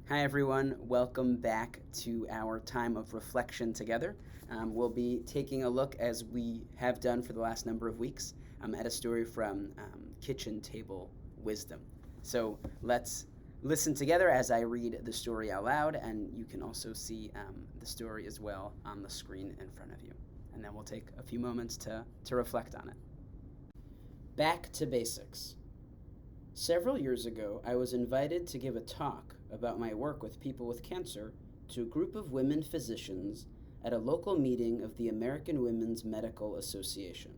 Hi, everyone. Welcome back to our time of reflection together. We'll be taking a look, as we have done for the last number of weeks, at a story from Kitchen Table Wisdom. So let's listen together as I read the story out loud, and you can also see the story as well on the screen in front of you. And then we'll take a few moments to reflect on it. Back to basics. Several years ago, I was invited to give a talk about my work with people with cancer to a group of women physicians at a local meeting of the American Women's Medical Association.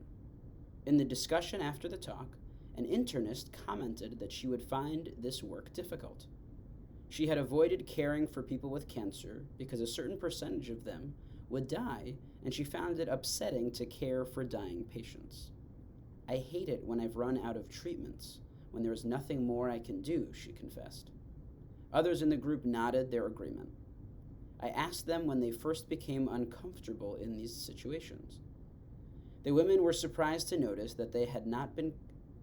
In the discussion after the talk, an internist commented that she would find this work difficult. She had avoided caring for people with cancer because a certain percentage of them would die, and she found it upsetting to care for dying patients. I hate it when I've run out of treatments, when there is nothing more I can do, she confessed. Others in the group nodded their agreement. I asked them when they first became uncomfortable in these situations. The women were surprised to notice that they had not been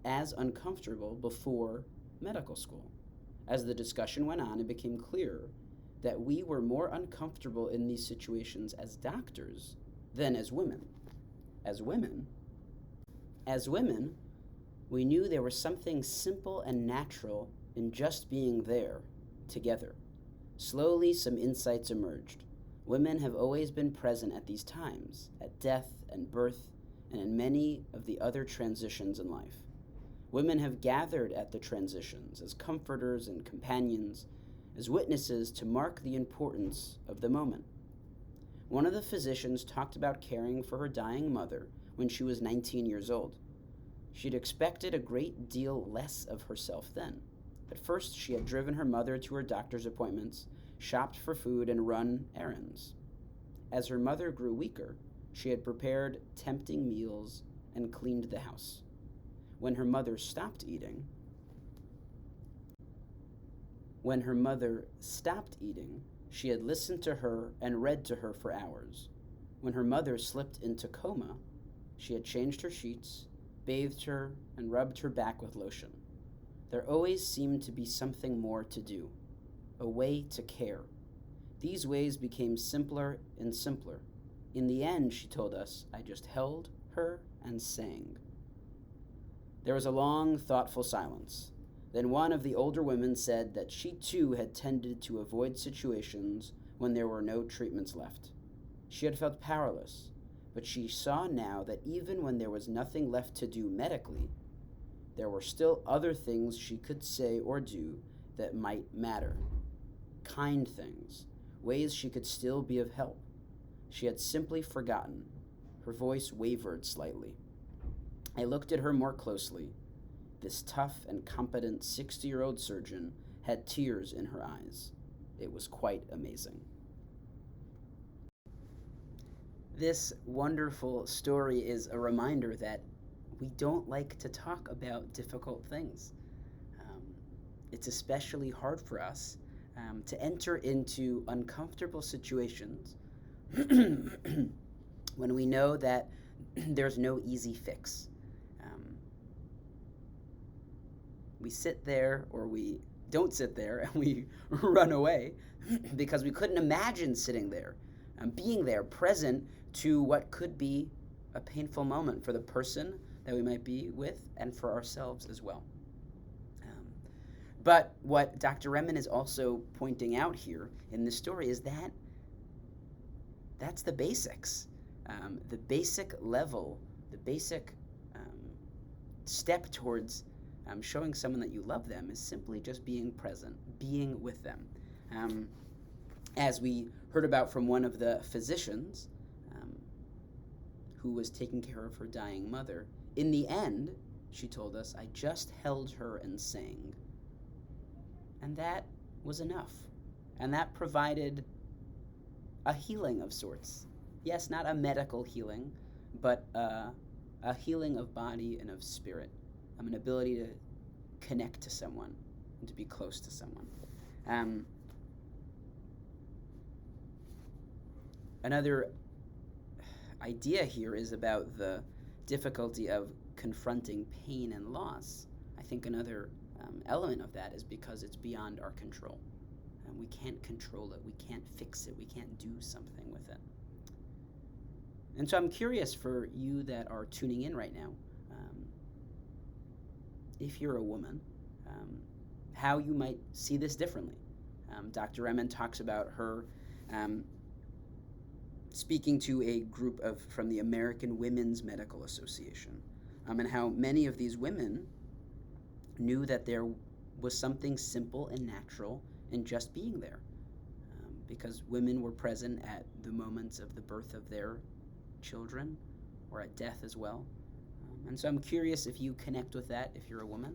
as uncomfortable before medical school. As the discussion went on, it became clear that we were more uncomfortable in these situations as doctors than as women. As women, we knew there was something simple and natural in just being there, together. Slowly, some insights emerged. Women have always been present at these times, at death and birth, and in many of the other transitions in life. Women have gathered at the transitions as comforters and companions, as witnesses to mark the importance of the moment. One of the physicians talked about caring for her dying mother when she was 19 years old. She'd expected a great deal less of herself then. At first, she had driven her mother to her doctor's appointments, shopped for food, and run errands. As her mother grew weaker, she had prepared tempting meals and cleaned the house. When her mother stopped eating, she had listened to her and read to her for hours. When her mother slipped into coma, she had changed her sheets, bathed her, and rubbed her back with lotion. There always seemed to be something more to do, a way to care. These ways became simpler and simpler. In the end, she told us, I just held her and sang. There was a long, thoughtful silence. Then one of the older women said that she too had tended to avoid situations when there were no treatments left. She had felt powerless, but she saw now that even when there was nothing left to do medically, there were still other things she could say or do that might matter. Kind things, ways she could still be of help. She had simply forgotten. Her voice wavered slightly. I looked at her more closely. This tough and competent 60-year-old surgeon had tears in her eyes. It was quite amazing. This wonderful story is a reminder that we don't like to talk about difficult things. It's especially hard for us to enter into uncomfortable situations when we know that there's no easy fix. We sit there, or we don't sit there, and we run away because we couldn't imagine sitting there, being there, present to what could be a painful moment for the person that we might be with and for ourselves as well. But what Dr. Remen is also pointing out here in this story is that that's the basics. The basic level, the basic step towards showing someone that you love them is simply just being present, being with them. As we heard about from one of the physicians who was taking care of her dying mother, in the end, she told us, I just held her and sang. And that was enough. And that provided a healing of sorts. Yes, not a medical healing, but a healing of body and of spirit. An ability to connect to someone and to be close to someone. Another idea here is about the difficulty of confronting pain and loss. I think another element of that is because it's beyond our control. We can't control it. We can't fix it. We can't do something with it. And so I'm curious for you that are tuning in right now, if you're a woman, how you might see this differently. Dr. Remen talks about her speaking to a group from the American Women's Medical Association, and how many of these women knew that there was something simple and natural in just being there, because women were present at the moments of the birth of their children or at death as well. And so I'm curious if you connect with that if you're a woman,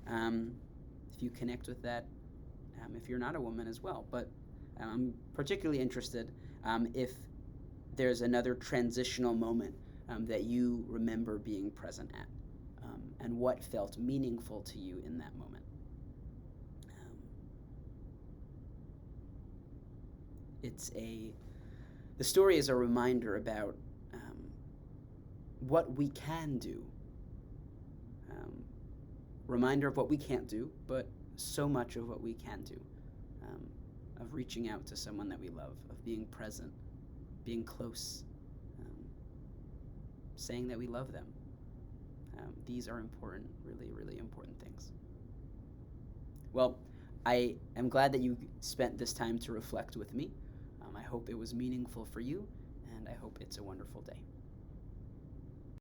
if you connect with that if you're not a woman as well. But I'm particularly interested if there's another transitional moment that you remember being present at, and what felt meaningful to you in that moment. The story is a reminder about what we can do, reminder of what we can't do, but so much of what we can do, of reaching out to someone that we love, of being present, being close, saying that we love them. These are important, really, really important things. Well, I am glad that you spent this time to reflect with me. I hope it was meaningful for you, and I hope it's a wonderful day.